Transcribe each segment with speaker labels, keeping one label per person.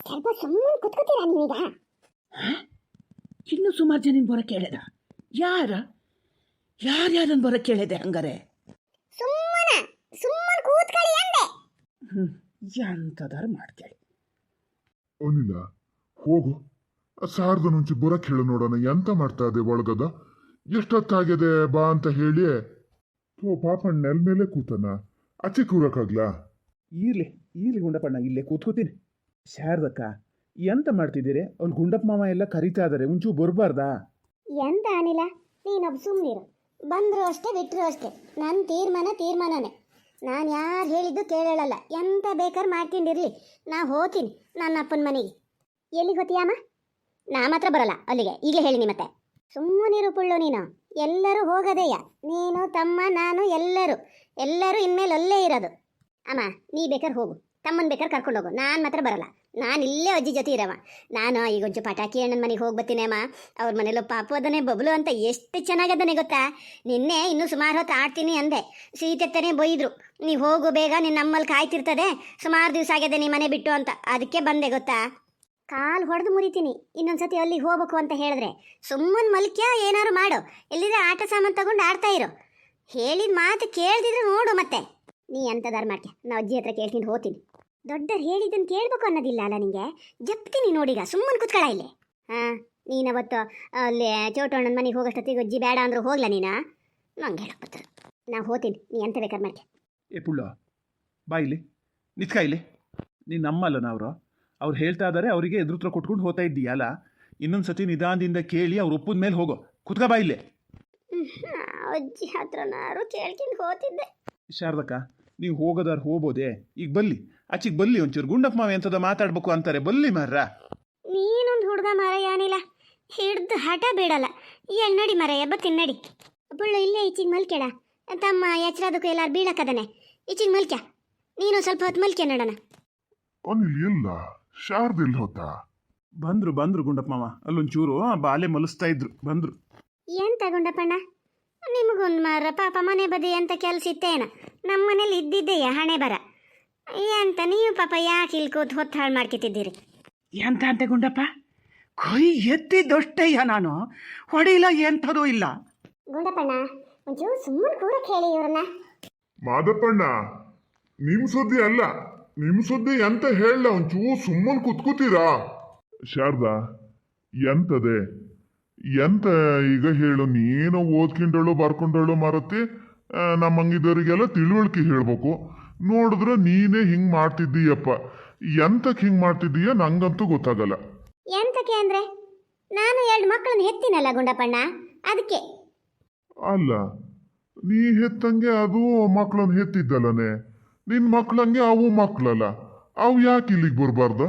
Speaker 1: ಸ್ವಲ್ಪ ಸುಮ್ಮನೆ ಕುತ್ಕೋತೀರಾ ನೀವೀಗ?
Speaker 2: ಇನ್ನು ಸುಮಾರು ಜನ ಬರೋಕ್ಕೆ ಹೇಳಿದ. ಯಾರ್ಯಾರನ್ನು ಬರೋಕ್ಕೆ ಹೇಳಿದೆ ಹಂಗಾರೆ?
Speaker 1: ಸುಮ್ಮನೆ ಕೂತ್ಕೊಳ್ಳಿ ಅಂದೆ.
Speaker 2: ಎಂಥದಾರು ಮಾಡ್ಕೇಳಿ.
Speaker 3: ಅನಿಲ ಹೋಗು, ಸಾರ್ದ ನುಂಚಿ ಬರಕ್ ಹೇಳು ನೋಡೋಣ. ಎಂತ ಮಾಡ್ತಾ ಇದೆ ಒಳಗದ? ಎಷ್ಟೊತ್ತಾಗಿದೆ ಬಾ ಅಂತ ಹೇಳಿ ಪಾಪಣ್ಣ ನೆಲ ಮೇಲೆ ಕೂತನ, ಆಚೆ ಕೂರಕ್ಕಾಗ್ಲಾ?
Speaker 4: ಈರ್ಲಿ ಗುಂಡಪ್ಪಣ್ಣ, ಇಲ್ಲೇ ಕೂತ್ಕೋತೀನಿ. ಶಾರದಕ್ಕ, ಎಂತ ಮಾಡ್ತಿದ್ದೀರಿ? ಅವ್ನು ಗುಂಡಪ್ಪ ಮಾವ ಎಲ್ಲ ಕರಿತಾ ಇದಾರೆ, ಒಂಚೂ ಬರಬಾರ್ದಾ?
Speaker 1: ಎಂತ ಅನಿಲ, ನೀನೊಬ್ಬ ಸುಮ್ಮನಿರು. ಬಂದರು ಅಷ್ಟೇ ಬಿಟ್ಟರು ಅಷ್ಟೇ. ನನ್ನ ತೀರ್ಮಾನನೇ. ನಾನು ಯಾರು ಹೇಳಿದ್ದು ಕೇಳಲ್ಲ. ಎಂತ ಬೇಕಾದ್ರೆ ಮಾಡ್ಕೊಂಡಿರಲಿ. ನಾ ಹೋಗ್ತೀನಿ ನನ್ನ ಅಪ್ಪನ ಮನೆಗೆ. ಎಲ್ಲಿಗೆ ಹೋತೀಯಮ್ಮ? ನಾ ಮಾತ್ರ ಬರಲ್ಲ ಅಲ್ಲಿಗೆ, ಈಗಲೇ ಹೇಳಿನಿ. ಮತ್ತೆ ಸುಮ್ಮನಿರು ಪುಳ್ಳು ನೀನು. ಎಲ್ಲರೂ ಹೋಗೋದೇಯ, ನೀನು ತಮ್ಮ ನಾನು ಎಲ್ಲರೂ ಇನ್ಮೇಲೆ ಅಲ್ಲೇ ಇರೋದು. ಅಮ್ಮ ನೀ ಬೇಕಾದ್ರೆ ಹೋಗು, ತಮ್ಮನ ಬೇಕಾದ್ರೆ ಕರ್ಕೊಂಡು ಹೋಗು. ನಾನು ಮಾತ್ರ ಬರಲ್ಲ. ನಾನು ಇಲ್ಲೇ ಅಜ್ಜಿ ಜೊತೆ ಇರವ. ನಾನು ಈಗ ಒಂಚೂರು ಪಟಾಕಿ ಅಣ್ಣನ ಮನೆಗೆ ಹೋಗಿ ಬರ್ತೀನಿ ಅಮ್ಮ. ಅವ್ರ ಮನೇಲೂ ಪಾಪು ಅದನ್ನೇ ಬಬ್ಲು ಅಂತ ಎಷ್ಟು ಚೆನ್ನಾಗದನೆ ಗೊತ್ತಾ? ನಿನ್ನೆ ಇನ್ನೂ ಸುಮಾರು ಹೊತ್ತು ಆಡ್ತೀನಿ ಅಂದೆ. ಸೀತೆತ್ತನೇ ಬೈದ್ರು, ನೀವು ಹೋಗು ಬೇಗ, ನಿನ್ನ ನಮ್ಮಲ್ಲಿ ಕಾಯ್ತಿರ್ತದೆ, ಸುಮಾರು ದಿವಸ ಆಗಿದೆ ನೀ ಮನೆ ಬಿಟ್ಟು ಅಂತ. ಅದಕ್ಕೆ ಬಂದೆ ಗೊತ್ತಾ. ಕಾಲು ಹೊಡೆದು ಮುರಿತೀನಿ ಇನ್ನೊಂದ್ಸತಿ ಅಲ್ಲಿಗೆ ಹೋಗ್ಬೇಕು ಅಂತ ಹೇಳಿದ್ರೆ. ಸುಮ್ಮನೆ ಮಲ್ಕ್ಯ ಏನಾರು ಮಾಡು, ಎಲ್ಲಿದ್ರೆ ಆಟ ಸಾಮಾನು ತಗೊಂಡು ಆಡ್ತಾ ಇರು. ಹೇಳಿದ ಮಾತು ಕೇಳ್ದಿದ್ರೆ ನೋಡು. ಮತ್ತೆ ನೀ ಎಂಥದಾರು ಮಾಡ್ತೀಯ, ನಾ ಅಜ್ಜಿ ಹತ್ರ ಕೇಳ್ತೀನಿ ಹೋಗ್ತೀನಿ. ದೊಡ್ಡರು ಹೇಳಿದ್ದನ್ನು ಕೇಳಬೇಕು ಅನ್ನೋದಿಲ್ಲ ಅಲ್ಲ ನಿಂಗೆ? ಜಪ್ತೀನಿ ನೋಡೀಗ, ಸುಮ್ಮನೆ ಕುತ್ಕೊಳ ಇಲ್ಲಿ. ನೀನವತ್ತು ಅಲ್ಲಿ ಚೋಟಣ್ಣನ ಮನೆಗೆ ಹೋಗೋಷ್ಟೊತ್ತಿಗೆ ಅಜ್ಜಿ ಬೇಡ ಅಂದ್ರು ಹೋಗ್ಲಾ ನೀನು? ನಂಗೆ ಹೇಳಕ್ ಬರ್ತಾರೆ. ನಾ ಹೋಗ್ತೀನಿ, ನೀ ಎಂತ ಬೇಕಾದ್ರೆ ಮಾಡ್ತೀಯ.
Speaker 4: ಏ ಪುಳ್ಳ, ಬಾ ಇಲ್ಲಿ, ನಿತ್ಕ ಇಲ್ಲಿ. ನೀನು ನಮ್ಮಲ್ಲ ನಾವ್ರು, ಅವ್ರು ಹೇಳ್ತಾ ಇದ್ದಾರೆ, ಅವರಿಗೆ ಎದುರುತ್ರ ಕೊಟ್ಕೊಂಡು ಹೋಗ್ತಾ ಇದ್ದೀಯಲ್ಲ. ಇನ್ನೊಂದು ಸತಿ ನಿಧಾನದಿಂದ ಕೇಳಿ ಅವ್ರು ಒಪ್ಪದ ಮೇಲೆ ಹೋಗೋ. ಕುತ್ಕ ಬಾ ಇಲ್ಲಿ.
Speaker 1: ಅಜ್ಜಿ ಹತ್ರನಾರು ಕೇಳ್ಕೊಂಡು ಹೋಗ್ತಿದ್ದೆ.
Speaker 4: ಶಾರದಕ್ಕ, ನೀವು ಹೋಗೋದಾರು ಹೋಗ್ಬೋದೇ? ಈಗ ಬಲ್ಲಿ, ಆಚಿಗೆ ಬಲ್ಲಿ. ಒಂಚೂರು ಗುಂಡಪ್ಪ ಮಾವ ಎಂಥದ ಮಾತಾಡ್ಬೇಕು ಅಂತಾರೆ, ಬಲ್ಲಿ ಮಾರ್ರ.
Speaker 1: ನೀನೊಂದು ಹುಡುಗ ಮಾರಯ್ಯ ಅನಿಲ, ಹಿಡ್ದು ಹಠ ಬಿಡಲ್ಲ. ನಡಿ ಮಾರಯ್ಯ, ಬರ್ತೀನಿ ನಡಿ. ಪುಳ್ಳು ಇಲ್ಲೇ ಈಚಿಗೆ ಮಲ್ಕೆಡ. ತಮ್ಮ ಎಚ್ಚರದಕ್ಕೂ ಎಲ್ಲಾರು ಬೀಳಕ್ಕದನೆ. ಈಚಿಗೆ ಮಲ್ಕ್ಯ, ನೀನು ಸ್ವಲ್ಪ ಹೊತ್ತು ಮಲ್ಕ್ಯ ನೋಡೋಣ.
Speaker 3: ಅನಿಲ್ ಇಲ್ಲ, ಶಾರದಿಲ್ ಹೋತ?
Speaker 4: ಬಂದ್ರು ಗುಂಡಪ್ಪ ಮಾವ. ಅಲ್ಲೊಂಚೂರು ಬಾಲೆ ಮಲಿಸ್ತಾ ಇದ್ರು, ಬಂದ್ರು.
Speaker 1: ಎಂತ ಗುಂಡಪ್ಪಣ್ಣ, ನಿಮಗೊಂದು ಮಾರ ಪಾಪ ಮನೆ ಬದಿ ಎಂತ ಕೆಲಸ ಇತ್ತೇನ? ನಮ್ಮ ಮನೇಲಿ ಇದ್ದಿದ್ದೆಯ ಹಣೆ ಬರ. ಎಂತ ನೀವು ಪಾಪ ಯಾಕೆ ಇಲ್ಲಿ ಕೂತು ಹೊತ್ತು ಹಾಳು ಮಾಡ್ಕೊತಿದ್ದೀರಿ?
Speaker 2: ಎಂತ ಅಂತೆ ಗುಂಡಪ್ಪ? ಕೊಯ್ ಎತ್ತಿದ್ದಷ್ಟೇಯ, ನಾನು ಹೊಡಿಲ್ಲ, ಎಂಥದೂ ಇಲ್ಲ.
Speaker 1: ಗುಂಡಪ್ಪಣ್ಣ ಒಂಚೂರು ಸುಮ್ಮನೆ ಕೂರಕ್ಕೆ ಹೇಳಿ ಇವ್ರನ್ನ.
Speaker 3: ಮಾದಪ್ಪಣ್ಣ, ನಿಮ್ ಸುದ್ದಿ ಅಲ್ಲ, ನಿಮ್ ಸುದ್ದಿ ಎಂತ ಹೇಳ, ಒಂಚೂರು ಸುಮ್ಮನೆ ಕುತ್ಕೂತೀರಾ? ಶಾರದಾ, ಎಂತದೆ ಎಂತ ಈಗ ಹೇಳು. ನೀನು ಓದ್ಕೊಂಡಳು ಬರ್ಕೊಂಡಳು ಮಾರತಿ, ನಮ್ಮಂಗಿದವರಿಗೆಲ್ಲ ತಿಳುವಳಿಕೆ ಹೇಳ್ಬೇಕು. ನೋಡಿದ್ರೆ ನೀನೇ ಹಿಂಗೆ ಮಾಡ್ತಿದ್ದೀಯಪ್ಪ. ಎಂತಕ್ಕೆ ಹಿಂಗೆ ಮಾಡ್ತಿದ್ದೀಯ ನಂಗಂತೂ ಗೊತ್ತಾಗಲ್ಲ.
Speaker 1: ಎಂತಕ್ಕೆ ಅಂದ್ರೆ ನಾನು 2 ಮಕ್ಕಳನ್ನ ಹೆತ್ತಿನಲ್ಲ ಗುಂಡಪ್ಪಣ್ಣ, ಅದಕ್ಕೆ.
Speaker 3: ಅಲ್ಲ, ನೀ ಹೆತ್ತಂಗೆ ಅದು ಮಕ್ಕಳನ್ನ ಹೆತ್ತಿದ್ದಲ್ಲನೆ. ನಿನ್ನ ಮಕ್ಕಳಂಗೆ ಅವು ಮಕ್ಕಳಲ್ಲ, ಅವು ಯಾಕೆ ಇಲ್ಲಿಗೆ ಬರಬಾರ್ದು?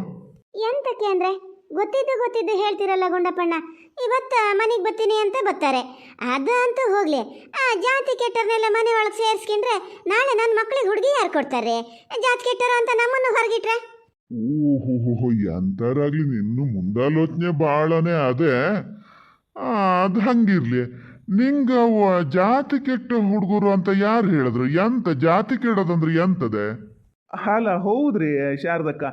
Speaker 1: ಎಂತಕ್ಕೆ ಅಂದ್ರೆ ಗೊತ್ತಿದ್ದು ಹೇಳ್ತಿರಲ್ಲ ಗುಂಡಪ್ಪಣ್ಣ. ಇವತ್ತು ಮನೆಗೆ ಬರ್ತೀನಿ ಅಂತ ಬರ್ತಾರೆ, ಅದು ಅಂತೂ ಹೋಗ್ಲಿ. ಜಾತಿ ಕೆಟ್ಟರ್ನೆಲ್ಲ ಮನೆ ಒಳಗೆ ಸೇರಿಸ್ಕೊಂಡ್ರೆ ನಾಳೆ ನನ್ನ ಮಕ್ಕಳಿಗೆ ಹುಡುಗಿ ಯಾರು ಕೊಡ್ತಾರೆ? ಜಾತಿ ಕೆಟ್ಟರು ಅಂತ ನಮ್ಮನ್ನು ಹೊರಗಿಟ್ರೆ?
Speaker 3: ಓಹೋ, ಎಂತಾರಾಗ್ಲಿ ನಿನ್ನು ಮುಂದಾಲೋಚನೆ ಬಾಳನೆ ಅದೇ. ಅದು ಹಂಗಿರ್ಲಿ. ನಿಂಗ ಜಾತಿ ಕೆಟ್ಟ ಹುಡುಗರು ಅಂತ ಯಾರು ಹೇಳಿದ್ರು? ಎಂತ ಜಾತಿ ಕೆಡೋದಂದ್ರೆ ಎಂತದೆ?
Speaker 4: ಅಲ್ಲ ಹೌದ್ರಿ ಶಾರದಕ್ಕ,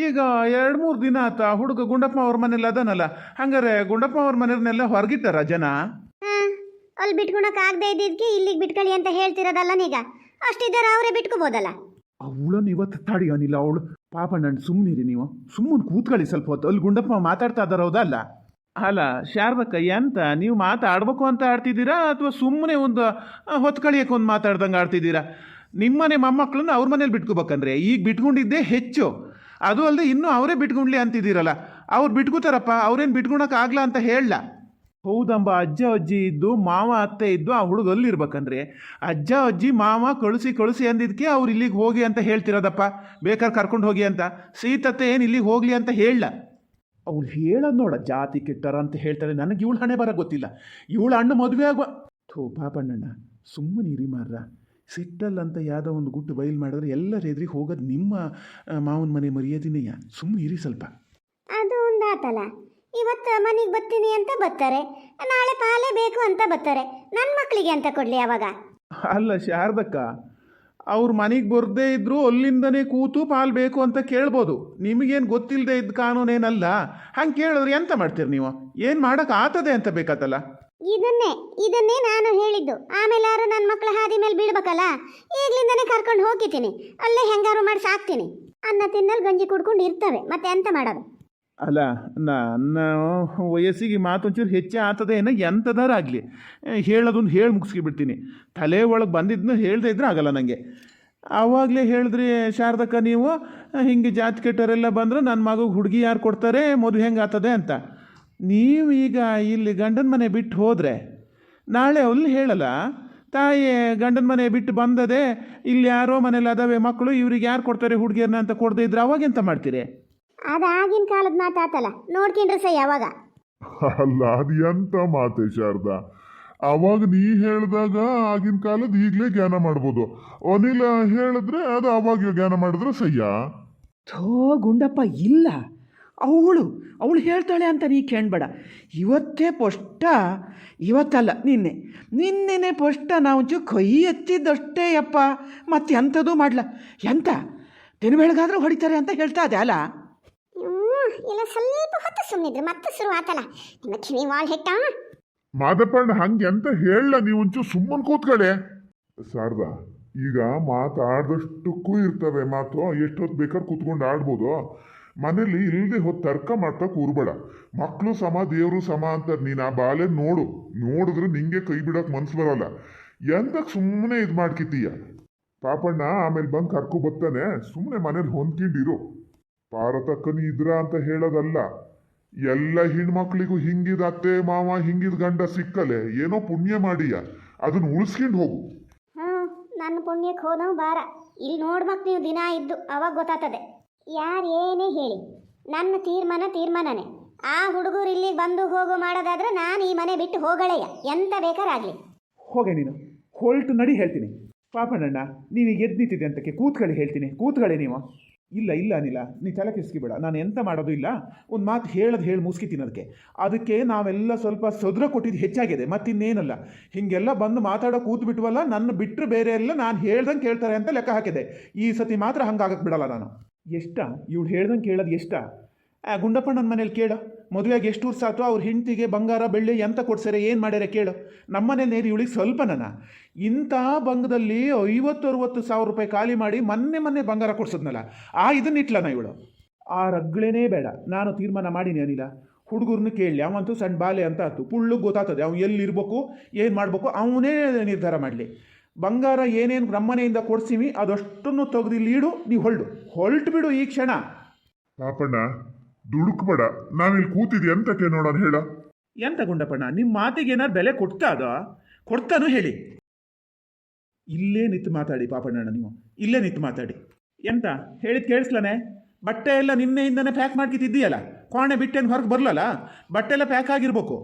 Speaker 4: ಈಗ 2-3 ದಿನ ಆತ ಹುಡುಗ ಗುಂಡಪ್ಪ ಅವ್ರ ಮನೇಲಿ ಅದನಲ್ಲ. ಹಂಗಾರೆ ಗುಂಡಪ್ಪ ಅವ್ರ ಮನೆಯವ್ರನ್ನೆಲ್ಲ ಹೊರಗಿಟ್ಟಾರ ಜನ?
Speaker 1: ಅಲ್ಲಿ ಬಿಟ್ಕೊಳಕ್ ಆಗದೆ ಇದ್ದಿದ್ಕೆ ಇಲ್ಲಿಗೆ ಬಿಟ್ಕೊಳ್ಳಿ ಅಂತ ಹೇಳ್ತಿರೋದಲ್ಲ ನೀಗ. ಅಷ್ಟಿದ್ದಾರೆ ಅವರೇ ಬಿಟ್ಕೋಬೋದಲ್ಲ.
Speaker 4: ಅವಳನ್ನು ಇವತ್ತು ತಡಿಯೋನಿಲ್ಲ ಅವಳು. ಪಾಪ ನಾನು ಸುಮ್ಮನಿರಿ, ನೀವು ಸುಮ್ಮನೆ ಕೂತ್ಕೊಳ್ಳಿ ಸ್ವಲ್ಪ ಹೊತ್ತು. ಅಲ್ಲಿ ಗುಂಡಪ್ಪ ಮಾತಾಡ್ತಾ ಇದ್ದಾರ, ಹೌದಲ್ಲ? ಅಲ್ಲ ಶಾರದಕ್ಕ, ಎಂತ ನೀವು ಮಾತಾಡ್ಬೇಕು ಅಂತ ಆಡ್ತಿದ್ದೀರಾ ಅಥವಾ ಸುಮ್ಮನೆ ಒಂದು ಹೊತ್ತು ಕಳಿಯಕ್ಕೆ ಒಂದು ಮಾತಾಡ್ದಂಗೆ ಆಡ್ತಿದ್ದೀರಾ? ನಿಮ್ಮನೆ ಮೊಮ್ಮಕ್ಕಳನ್ನ ಅವ್ರ ಮನೇಲಿ ಬಿಟ್ಕೋಬೇಕಂದ್ರೆ ಈಗ ಬಿಟ್ಕೊಂಡಿದ್ದೇ ಹೆಚ್ಚು. ಅದು ಅಲ್ಲದೆ ಇನ್ನೂ ಅವರೇ ಬಿಟ್ಕೊಂಡ್ಲಿ ಅಂತಿದ್ದೀರಲ್ಲ. ಅವ್ರು ಬಿಟ್ಕೋತಾರಪ್ಪ, ಅವ್ರೇನು ಬಿಟ್ಕೊಳಕ್ಕೆ ಆಗ್ಲಾ ಅಂತ ಹೇಳಲ್ಲ. ಹೌದಂಬ, ಅಜ್ಜ ಅಜ್ಜಿ ಇದ್ದು ಮಾವ ಅತ್ತೆ ಇದ್ದು ಆ ಹುಡುಗ ಅಲ್ಲಿರ್ಬೇಕಂದ್ರೆ ಅಜ್ಜ ಅಜ್ಜಿ ಮಾವ ಕಳಿಸಿ ಅಂದಿದ್ದಕ್ಕೆ ಅವ್ರು ಇಲ್ಲಿಗೆ ಹೋಗಿ ಅಂತ ಹೇಳ್ತಿರೋದಪ್ಪ. ಬೇಕಾದ್ರೆ ಕರ್ಕೊಂಡು ಹೋಗಿ ಅಂತ. ಸೀತತ್ತೆ ಏನು ಇಲ್ಲಿಗೆ ಹೋಗ್ಲಿ ಅಂತ ಹೇಳಲ್ಲ. ಅವ್ಳು ಹೇಳೋದು ನೋಡ, ಜಾತಿ ಕೆಟ್ಟಾರ ಅಂತ ಹೇಳ್ತಾರೆ. ನನಗೆ ಇವಳು ಹಣೆ ಬರ ಗೊತ್ತಿಲ್ಲ. ಇವಳು ಅಣ್ಣ ಮದುವೆ ಆಗುವ ಪಾಪಣ್ಣಣ್ಣ, ಸುಮ್ಮನೆ ಇರಿ ಮಾರ್ರ. ಸಿಟ್ಟಲ್ಲಂತ ಯಾವುದೋ ಒಂದು ಗುಟ್ಟು ಬಯಲು ಮಾಡಿದ್ರೆ ಎಲ್ಲರ ಎದುರಿಗೆ ಹೋಗೋದು ನಿಮ್ಮ ಮಾವನ ಮನೆ ಮರ್ಯಾದಿನೆಯ. ಸುಮ್ಮನೆ ಇರಿ ಸ್ವಲ್ಪ.
Speaker 1: ಅದು ಒಂದಾತಲ್ಲ, ಇವತ್ತು ಮನೆಗೆ ಬರ್ತೀನಿ ಅಂತ ಬರ್ತಾರೆ, ನಾಳೆ ಪಾಲೇ ಬೇಕು ಅಂತ ಬರ್ತಾರೆ. ನನ್ನ ಮಕ್ಕಳಿಗೆ ಅಂತ ಕೊಡ್ಲಿ ಅವಾಗ?
Speaker 4: ಅಲ್ಲ ಶಾರದಕ್ಕ, ಅವ್ರ ಮನೆಗೆ ಬರದೇ ಇದ್ದರೂ ಅಲ್ಲಿಂದನೇ ಕೂತು ಪಾಲ್ ಬೇಕು ಅಂತ ಕೇಳ್ಬೋದು. ನಿಮಗೇನು ಗೊತ್ತಿಲ್ಲದೆ ಇದ್ದ ಕಾನೂನೇನಲ್ಲ. ಹಂಗೆ ಕೇಳಿದ್ರೆ ಎಂತ ಮಾಡ್ತೀರಿ ನೀವು? ಏನು ಮಾಡೋಕೆ ಆತದೆ ಅಂತ ಬೇಕಾತಲ್ಲ.
Speaker 1: ಇದನ್ನೇ ನಾನು ಹೇಳಿದ್ದು. ಆಮೇಲೆ ಯಾರು ನನ್ನ ಮಕ್ಕಳ ಹಾದಿ ಮೇಲೆ ಬೀಳ್ಬೇಕಲ್ಲ, ಈಗ್ಲಿಂದನೇ ಕರ್ಕೊಂಡು ಹೋಗಿತೀನಿ. ಅಲ್ಲೇ ಹೆಂಗಾರು ಮಾಡಿ ಸಾಕ್ತೀನಿ. ಅನ್ನ ತಿನ್ನಲ್ ಗಂಜಿ ಕುಡ್ಕೊಂಡು ಇರ್ತವೆ, ಮತ್ತೆ ಎಂತ ಮಾಡೋದು?
Speaker 4: ಅಲ್ಲ, ನನ್ನ ವಯಸ್ಸಿಗೆ ಮಾತೊಂಚೂರು ಹೆಚ್ಚೇ ಆಗ್ತದೆ ಏನೋ ಎಂಥದಾರಾಗಲಿ ಹೇಳೋದನ್ನು ಹೇಳಿ ಮುಗಿಸ್ಕಿಬಿಡ್ತೀನಿ. ತಲೆ ಒಳಗೆ ಬಂದಿದ್ದನ್ನ ಹೇಳದೇ ಇದ್ರೆ ಆಗಲ್ಲ ನನಗೆ. ಆವಾಗಲೇ ಹೇಳಿದ್ರಿ ಶಾರದಕ್ಕ ನೀವು, ಹಿಂಗೆ ಜಾತಿ ಕೆಟ್ಟವರೆಲ್ಲ ಬಂದ್ರೆ ನನ್ನ ಮಗುಗೆ ಹುಡುಗಿ ಯಾರು ಕೊಡ್ತಾರೆ, ಮದುವೆ ಹೆಂಗೆ ಆಗ್ತದೆ ಅಂತ. ನೀವು ಈಗ ಇಲ್ಲಿ ಗಂಡನ ಮನೆ ಬಿಟ್ಟು ಹೋದರೆ ನಾಳೆ ಅಲ್ಲಿ ಹೇಳಲ್ಲ, ತಾಯಿ ಗಂಡನ ಮನೆ ಬಿಟ್ಟು ಬಂದದೆ, ಇಲ್ಲಿ ಯಾರೋ ಮನೇಲಿ ಅದಾವೆ ಮಕ್ಕಳು, ಇವ್ರಿಗೆ ಯಾರು ಕೊಡ್ತಾರೆ ಹುಡುಗಿಯರನ್ನ ಅಂತ ಕೊಡದೇ ಇದ್ರೆ ಅವಾಗ ಎಂತ ಮಾಡ್ತೀರಿ?
Speaker 1: ಅದಾಗಿನ ಕಾಲದ ಮಾತಾತಲ್ಲ, ನೋಡ್ಕೊಂಡ್ರೆ ಸೈ ಅವಾಗ.
Speaker 3: ಅಲ್ಲ, ಅದು ಎಂತ ಮಾತೆ ಶಾರದಾ? ಅವಾಗ ನೀ ಹೇಳಿದಾಗ ಆಗಿನ ಕಾಲದ ಈಗಲೇ ಜ್ಞಾನ ಮಾಡ್ಬೋದು. ಅನಿಲ ಹೇಳಿದ್ರೆ ಅದು ಅವಾಗ ಜ್ಞಾನ ಮಾಡಿದ್ರೆ ಸಯ್ಯ.
Speaker 2: ಥೋ ಗುಂಡಪ್ಪ, ಇಲ್ಲ, ಅವಳು ಹೇಳ್ತಾಳೆ ಅಂತ ನೀ ಕೇಳಬೇಡ. ಇವತ್ತೇ ಪೊಷ್ಟ, ಇವತ್ತಲ್ಲ ನಿನ್ನೆನೇ ಪೊಷ್ಟ ನಾವು ಕೈ ಎತ್ತಿದ್ದಷ್ಟೇ ಯಪ್ಪ. ಮತ್ತೆ ಎಂಥದ್ದು ಮಾಡ್ಲ, ಎಂತ ದಿನ ಬೆಳಗಾದ್ರೂ ಹೊಡಿತಾರೆ ಅಂತ ಹೇಳ್ತಾ ಇದೆ ಅಲ್ಲ.
Speaker 1: ಇಲ್ಲ, ಸ್ವಲ್ಪ ಹೊತ್ತು ಸುಮ್ಮನಿದ್ರೆ ಮತ್ತೆ ಶುರು ಆತಲ್ಲ ನಿಮ್ಮ ಕಿವಿ ವಾಲ್ ಹೆಟ್ಟ.
Speaker 3: ಮಾದಪ್ಪಣ್ಣ ಹಂಗೆ ಎಂತ ಹೇಳ, ನೀವು ಒಂಚೂರು ಸುಮ್ಮನೆ ಕೂತ್ಕೊಳ್ಳೆ. ಶಾರದಾ, ಈಗ ಮಾತಾಡ್ದಷ್ಟಕ್ಕೂ ಇರ್ತವೆ ಮಾತು. ಎಷ್ಟೊತ್ತು ಬೇಕಾದ್ರೆ ಕೂತ್ಕೊಂಡು ಆಡ್ಬೋದು. ಮನೇಲಿ ಇಲ್ಲದೆ ಹೊತ್ತು ತರ್ಕ ಮಾಡ್ತಾ ಕೂರ್ಬೇಡ. ಮಕ್ಕಳು ಸಮ ದೇವರು ಸಮ ಅಂತಾರೆ. ನೀನು ಆ ಬಾಲೆ ನೋಡಿದ್ರೆ ನಿಂಗೆ ಕೈ ಬಿಡೋಕೆ ಮನ್ಸು ಬರೋಲ್ಲ. ಎಂತಕ್ಕೆ ಸುಮ್ಮನೆ ಇದು ಮಾಡ್ಕಿತೀಯ? ಪಾಪಣ್ಣ ಆಮೇಲೆ ಬಂದು ಕರ್ಕೊ ಬರ್ತಾನೆ. ಸುಮ್ಮನೆ ಮನೇಲಿ ಹೊಂದ್ಕೊಂಡಿರು. ಪಾರತಕ್ಕನಿ ಇದ್ರ ಅಂತ ಹೇಳೋದಲ್ಲ. ಎಲ್ಲ ಹೆಣ್ಮಕ್ಳಿಗೂ ಹಿಂಗಿದ ಅತ್ತೆ ಮಾವ ಹಿಂಗಿದ ಗಂಡ ಸಿಕ್ಕಲೆ ಏನೋ ಪುಣ್ಯ ಮಾಡಿಯ, ಅದನ್ನ ಉಳಿಸ್ಕೊಂಡು ಹೋಗು.
Speaker 1: ನನ್ನ ಪುಣ್ಯಕ್ಕೆ ಹೋದವು ಬಾರ. ಇಲ್ಲಿ ನೋಡ್ಬೇಕು ನೀವು ದಿನ ಇದ್ದು, ಅವಾಗ ಗೊತ್ತಾಗ್ತದೆ. ಯಾರು ಏನೇ ಹೇಳಿ ನನ್ನ ತೀರ್ಮಾನನೇ. ಆ ಹುಡುಗರು ಇಲ್ಲಿಗೆ ಬಂದು ಹೋಗು ಮಾಡೋದಾದ್ರೆ ನಾನು ಈ ಮನೆ ಬಿಟ್ಟು ಹೋಗಳೆಯ, ಎಂತ ಬೇಕಾರಾಗಲಿ.
Speaker 4: ಹೋಗೆ ನೀನು ಹೊಲ್ಟು ನಡಿ ಹೇಳ್ತೀನಿ. ಪಾಪಣ್ಣಣ್ಣ, ನೀವೀಗ ಎದ್ದು ನಿಂತಿದೆ ಅಂತಕ್ಕೆ ಕೂತ್ಕೊಳ್ಳಿ ಹೇಳ್ತೀನಿ. ಕೂತ್ಕೊಳ್ಳಿ ನೀವು. ಇಲ್ಲ ಅನಿಲ, ನೀ ತಲೆ ಕೆಡಿಸ್ಕಿಬೇಡ. ನಾನು ಎಂತ ಮಾಡೋದು ಇಲ್ಲ. ಒಂದು ಮಾತು ಹೇಳಿ ಮುಗಿಸ್ಕಿತೀನಿ. ಅದಕ್ಕೆ ನಾವೆಲ್ಲ ಸ್ವಲ್ಪ ಸದುರ ಕೊಟ್ಟಿದ್ದು ಹೆಚ್ಚಾಗಿದೆ, ಮತ್ತಿನ್ನೇನಲ್ಲ. ಹೀಗೆಲ್ಲ ಬಂದು ಮಾತಾಡೋ ಕೂತು ಬಿಟ್ವಲ್ಲ, ನನ್ನ ಬಿಟ್ಟರೆ ಬೇರೆ ಎಲ್ಲ ನಾನು ಹೇಳ್ದಂಗೆ ಕೇಳ್ತಾರೆ ಅಂತ ಲೆಕ್ಕ ಹಾಕಿದೆ. ಈ ಸತಿ ಮಾತ್ರ ಹಂಗಾಗಕ್ಕೆ ಬಿಡಲ್ಲ ನಾನು. ಇವಳು ಹೇಳ್ದಂಗೆ ಕೇಳೋದು ಗುಂಡಪ್ಪ ನನ್ನ ಮನೇಲಿ ಕೇಳು. ಮದುವೆಯಾಗಿ ಎಷ್ಟು ವರ್ಷ ಆಯ್ತು, ಅವ್ರ ಹೆಂಡತಿಗೆ ಬಂಗಾರ ಬೆಳ್ಳಿ ಎಂತ ಕೊಡ್ಸಾರೆ, ಏನು ಮಾಡ್ಯಾರೆ ಕೇಳು. ನಮ್ಮನೇಲಿ ನೇರಿ ಇವಳಿಗೆ ಸ್ವಲ್ಪ ಇಂಥ ಬಂಗದಲ್ಲಿ 50-60 ಸಾವಿರ ರೂಪಾಯಿ ಖಾಲಿ ಮಾಡಿ ಮೊನ್ನೆ ಬಂಗಾರ ಕೊಡ್ಸದ್ನಲ್ಲ, ಇದನ್ನಿಟ್ಲನ ಇವಳು. ಆ ರಗ್ಗಳೇನೇ ಬೇಡ. ನಾನು ತೀರ್ಮಾನ ಮಾಡೀನಿ ಅನಿಲ. ಹುಡುಗರನ್ನ ಕೇಳಲಿ, ಅವಂತೂ ಸಣ್ಣ ಬಾಲೆ ಅಂತ ಆಯ್ತು. ಪುಳ್ಳಿಗೆ ಗೊತ್ತಾಗ್ತದೆ ಅವ್ನು ಎಲ್ಲಿರ್ಬೇಕು, ಏನು ಮಾಡಬೇಕು, ಅವನೇ ನಿರ್ಧಾರ ಮಾಡಲಿ. ಬಂಗಾರ ಏನೇನು ನಮ್ಮನೆಯಿಂದ ಕೊಡ್ಸಿವಿ ಅದಷ್ಟನ್ನು ತೆಗೆದು ಇಲ್ಲಿ ಇಡು. ನೀವು ಹೊಲ್ಟು ಬಿಡು ಈ ಕ್ಷಣ.
Speaker 3: ಪಾಪಣ್ಣ ದುಡುಕ್ಬೇಡ. ನಾವಿಲ್ಲಿ ಕೂತಿದ್ವಿ ಎಂತಕ್ಕೆ ನೋಡೋಣ ಹೇಳ.
Speaker 4: ಎಂತ ಗುಂಡಪ್ಪಣ್ಣ, ನಿಮ್ಮ ಮಾತಿಗೆ ಏನಾರು ಬೆಲೆ ಕೊಡ್ತಾನೋ ಹೇಳಿ. ಇಲ್ಲೇ ನಿಂತು ಮಾತಾಡಿ ಪಾಪಣ್ಣಣ್ಣ, ನೀವು ಇಲ್ಲೇ ನಿಂತು ಮಾತಾಡಿ. ಎಂತ ಹೇಳಿದ್ ಕೇಳಿಸ್ಲಾನೆ? ಬಟ್ಟೆ ಎಲ್ಲ ನಿನ್ನೆಯಿಂದನೇ ಪ್ಯಾಕ್ ಮಾಡ್ಕಿತ್ತಿದ್ದೀಯಲ್ಲ, ಕೋಣೆ ಬಿಟ್ಟೇನು ಹೊರಗೆ ಬರಲಲ್ಲ, ಬಟ್ಟೆ ಎಲ್ಲ ಪ್ಯಾಕ್ ಆಗಿರ್ಬೇಕು.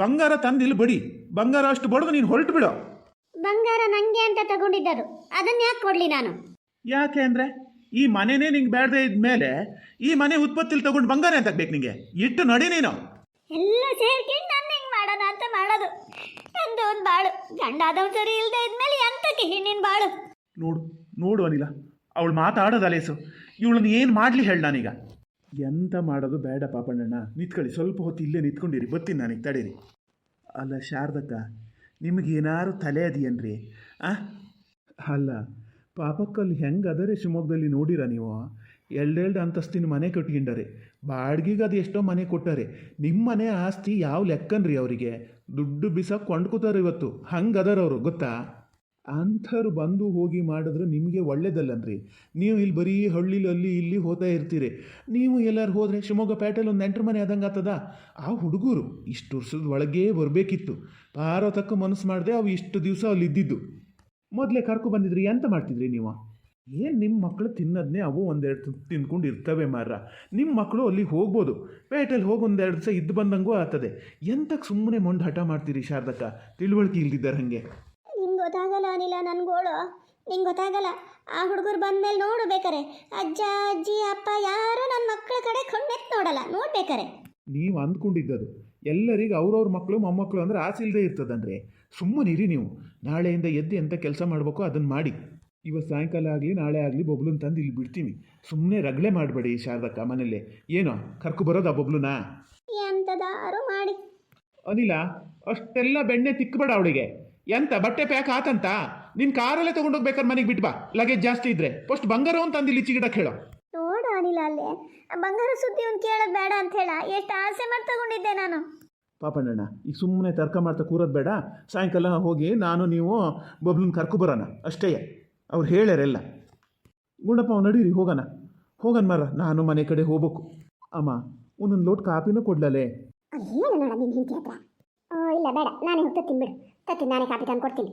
Speaker 4: ಬಂಗಾರ ತಂದು ಇಲ್ಲಿ ಬಡಿ. ಬಂಗಾರ ಅಷ್ಟು ಬಡ್ದು ನೀನು ಹೊಲ್ಟು ಬಿಡು.
Speaker 1: ಬಂಗಾರ ನಂಗೆ ಅಂತ ತಗೊಂಡಿದ್ದರು, ಅದನ್ನ ಯಾಕೆ ಕೊಡ್ಲಿ ನಾನು?
Speaker 4: ಯಾಕೆ ಅಂದರೆ ಈ ಮನೆನೇ ನಿಂಗೆ ಬೇಡದೆ ಇದ್ಮೇಲೆ ಈ ಮನೆ ಉತ್ಪತ್ತಿಲಿ ತಗೊಂಡು ಬಂಗಾರ ಅಂತ ಬೇಕು ನಿಂಗೆ? ಇಟ್ಟು ನಡಿ ನೀನು.
Speaker 1: ಎಲ್ಲ ಸೇರ್ಕೊಂಡು ನನ್ನ ಹೆಂಗೆ ಮಾಡೋಣ ಅಂತ ಮಾಡೋದು. ನಂದು ಒಂದು ಬಾಳು, ಗಂಡಾದವ್ ಸರಿ ಇಲ್ಲದೆ ಇದ್ಮೇಲೆ ಎಂತಕ್ಕೆ ಹೆಣ್ಣಿನ ಬಾಳು?
Speaker 4: ನೋಡು ಅನಿಲ, ಅವಳು ಮಾತಾಡೋದಲೇಸು. ಇವಳನ್ನ ಏನು ಮಾಡಲಿ ಹೇಳಿ ನಾನೀಗ? ಎಂತ ಮಾಡೋದು ಬೇಡ ಪಾಪಣ್ಣಣ್ಣ, ನಿಂತ್ಕೊಳ್ಳಿ. ಸ್ವಲ್ಪ ಹೊತ್ತು ಇಲ್ಲೇ ನಿಂತ್ಕೊಂಡಿರಿ, ಬರ್ತೀನಿ ನಾನೀಗ, ತಡೀರಿ. ಅಲ್ಲ ಶಾರದಕ್ಕ, ನಿಮಗೇನಾರು ತಲೆ ಅದೆಯನ್ರಿ? ಅಲ್ಲ, ಪಾಪಕ್ಕಲ್ಲಿ ಹೆಂಗೆ ಅದರೇ ಶಿವಮೊಗ್ಗದಲ್ಲಿ ನೋಡಿರ ನೀವು? 2 ಅಂತಸ್ತಿನ ಮನೆ ಕಟ್ಕೊಂಡರೆ, ಬಾಡ್ಗಿಗೆ ಅದು ಎಷ್ಟೋ ಮನೆ ಕೊಟ್ಟಾರೆ. ನಿಮ್ಮ ಮನೆ ಆಸ್ತಿ ಯಾವ ಲೆಕ್ಕನ್ರಿ ಅವರಿಗೆ? ದುಡ್ಡು ಬಿಸಾಕ್ ಕೊಂಡ್ಕೋತಾರೆ ಇವತ್ತು. ಹಂಗೆ ಅದರವರು ಗೊತ್ತಾ? ಅಂಥವ್ರು ಬಂದು ಹೋಗಿ ಮಾಡಿದ್ರೆ ನಿಮಗೆ ಒಳ್ಳೇದಲ್ಲನ್ರಿ. ನೀವು ಇಲ್ಲಿ ಬರೀ ಹಳ್ಳಿಲಿ ಅಲ್ಲಿ ಇಲ್ಲಿ ಹೋಗ್ತಾ ಇರ್ತೀರಿ. ನೀವು ಎಲ್ಲರೂ ಹೋದರೆ ಶಿವಮೊಗ್ಗ ಪೇಟೆಯಲ್ಲಿ ಒಂದು ನೆಂಟ್ರ ಮನೆ ಆದಂಗೆ ಆಗ್ತದ? ಆ ಹುಡುಗರು ಇಷ್ಟು ವರ್ಷದ ಒಳಗೇ ಬರಬೇಕಿತ್ತು. ಪಾರತಕ್ಕ ಮನಸ್ಸು ಮಾಡಿದೆ ಅವು ಇಷ್ಟು ದಿವಸ ಅಲ್ಲಿ ಇದ್ದಿದ್ದು. ಮೊದಲೇ ಕರ್ಕೊ ಬಂದಿದ್ರಿ, ಎಂತ ಮಾಡ್ತಿದ್ರಿ ನೀವು? ಏನು ನಿಮ್ಮ ಮಕ್ಕಳು ತಿನ್ನೋದನ್ನೇ ಅವು 1-2 ತಿನ್ಕೊಂಡು ಇರ್ತವೆ ಮಾರ. ನಿಮ್ಮ ಮಕ್ಕಳು ಅಲ್ಲಿ ಹೋಗ್ಬೋದು, ಪೇಟೆಯಲ್ಲಿ ಹೋಗಿ 1-2 ದಿವಸ ಇದ್ದು ಬಂದಂಗೂ ಆಗ್ತದೆ. ಎಂತಕ್ಕೆ ಸುಮ್ಮನೆ ಮೊಂಡು ಹಠ ಮಾಡ್ತೀರಿ ಶಾರದಕ್ಕ? ತಿಳುವಳಿಕೆ ಇಲ್ದಿದ್ದಾರೆ ಹಾಗೆ.
Speaker 1: ನಿಂಗೆ ಗೊತ್ತಾಗಲ್ಲ ಅನಿಲ, ನನ್ಗೋಳು ನಿಂಗೆ ಗೊತ್ತಾಗಲ್ಲ. ಆ ಹುಡುಗರು ಬಂದಮೇಲೆ ನೋಡು ಬೇಕಾರೆ, ಅಜ್ಜ ಅಜ್ಜಿ ಅಪ್ಪ ಯಾರೂ ನನ್ನ ಮಕ್ಕಳ ಕಡೆ ಕಣ್ಣೆತ್ತು ನೋಡಲ್ಲ. ನೋಡ್ಬೇಕಾರೆ
Speaker 4: ನೀವು ಅಂದ್ಕೊಂಡಿದ್ದದು ಎಲ್ಲರಿಗೆ ಅವ್ರವ್ರ ಮಕ್ಕಳು ಮೊಮ್ಮಕ್ಕಳು ಅಂದರೆ ಆಸೆ ಇಲ್ಲದೆ ಇರ್ತದಂದರೆ ಸುಮ್ಮನಿರಿ ನೀವು. ನಾಳೆಯಿಂದ ಎದ್ದು ಎಂಥ ಕೆಲಸ ಮಾಡಬೇಕು ಅದನ್ನು ಮಾಡಿ. ಇವತ್ತು ಸಾಯಂಕಾಲ ಆಗಲಿ ನಾಳೆ ಆಗಲಿ ಬೊಬ್ಲುನ್ ತಂದು ಇಲ್ಲಿ ಬಿಡ್ತೀವಿ. ಸುಮ್ಮನೆ ರಗಳೆ ಮಾಡಬೇಡಿ ಶಾರದಕ್ಕ ಮನೇಲಿ. ಏನೋ ಕರ್ಕೊ ಬರೋದಾ ಬೊಬ್ಲುನಾ?
Speaker 1: ಎಂಥದಾರು ಮಾಡಿ.
Speaker 4: ಅನಿಲ, ಅಷ್ಟೆಲ್ಲ ಬೆಣ್ಣೆ ತಿಕ್ಕಬೇಡ ಅವಳಿಗೆ. ಎಂತ ಬಟ್ಟೆ ಪ್ಯಾಕ್ ಆತಂತ? ನಿನ್ನ ಕಾರಲ್ಲೇ ತೊಗೊಂಡೋಗ್ಬೇಕಾದ್ರೆ ಮನೆಗೆ ಬಿಟ್ಟು ಬಾ, ಲಗೇಜ್ ಜಾಸ್ತಿ ಇದ್ರೆ. ಫಸ್ಟ್ ಬಂಗಾರವನ್ನು ತಂದು ಇಲ್ಲಿ ಗಿಡಕ್ಕೆ ಹೇಳೋ.
Speaker 1: ನೋಡು ಅನಿಲ, ಅಲ್ಲೇ ಬಂಗಾರ ಸುದ್ದಿ ಒಂದು ಕೇಳೋದು ಬೇಡ ಅಂತ ಹೇಳ ಎಷ್ಟು ಆಸೆ ಮಾಡಿ ತಗೊಂಡಿದ್ದೆ ನಾನು.
Speaker 4: ಪಾಪಣ್ಣಣ್ಣ, ಈಗ ಸುಮ್ಮನೆ ತರ್ಕ ಮಾಡ್ತಾ ಕೂರೋದು ಬೇಡ. ಸಾಯಂಕಾಲ ಹೋಗಿ ನಾನು ನೀವು ಬಬ್ಲುನ ಕರ್ಕೊಬರೋಣ ಅಷ್ಟೇ. ಅವ್ರು ಹೇಳ್ಯಾರೆಲ್ಲ. ಗುಂಡಪ್ಪ ನಡೀರಿ ಹೋಗೋಣ. ಮರ, ನಾನು ಮನೆ ಕಡೆ ಹೋಗ್ಬೇಕು. ಅಮ್ಮ, ಒಂದೊಂದು ಲೋಟ ಕಾಪಿನೂ ಕೊಡ್ಲಲ್ಲೇ?
Speaker 1: ಏನು ನೋಡ ನಿನ್ನ ಹಿಂತಿ ಹತ್ರ. ಇಲ್ಲ ಬೇಡ, ನಾನೇ ಹೋಗ್ತೀನಿ ಬಿಡು. ತತ್ತಿ ನಾನೇ ಕಾಪಿ ತಂದು ಕೊಡ್ತೀನಿ.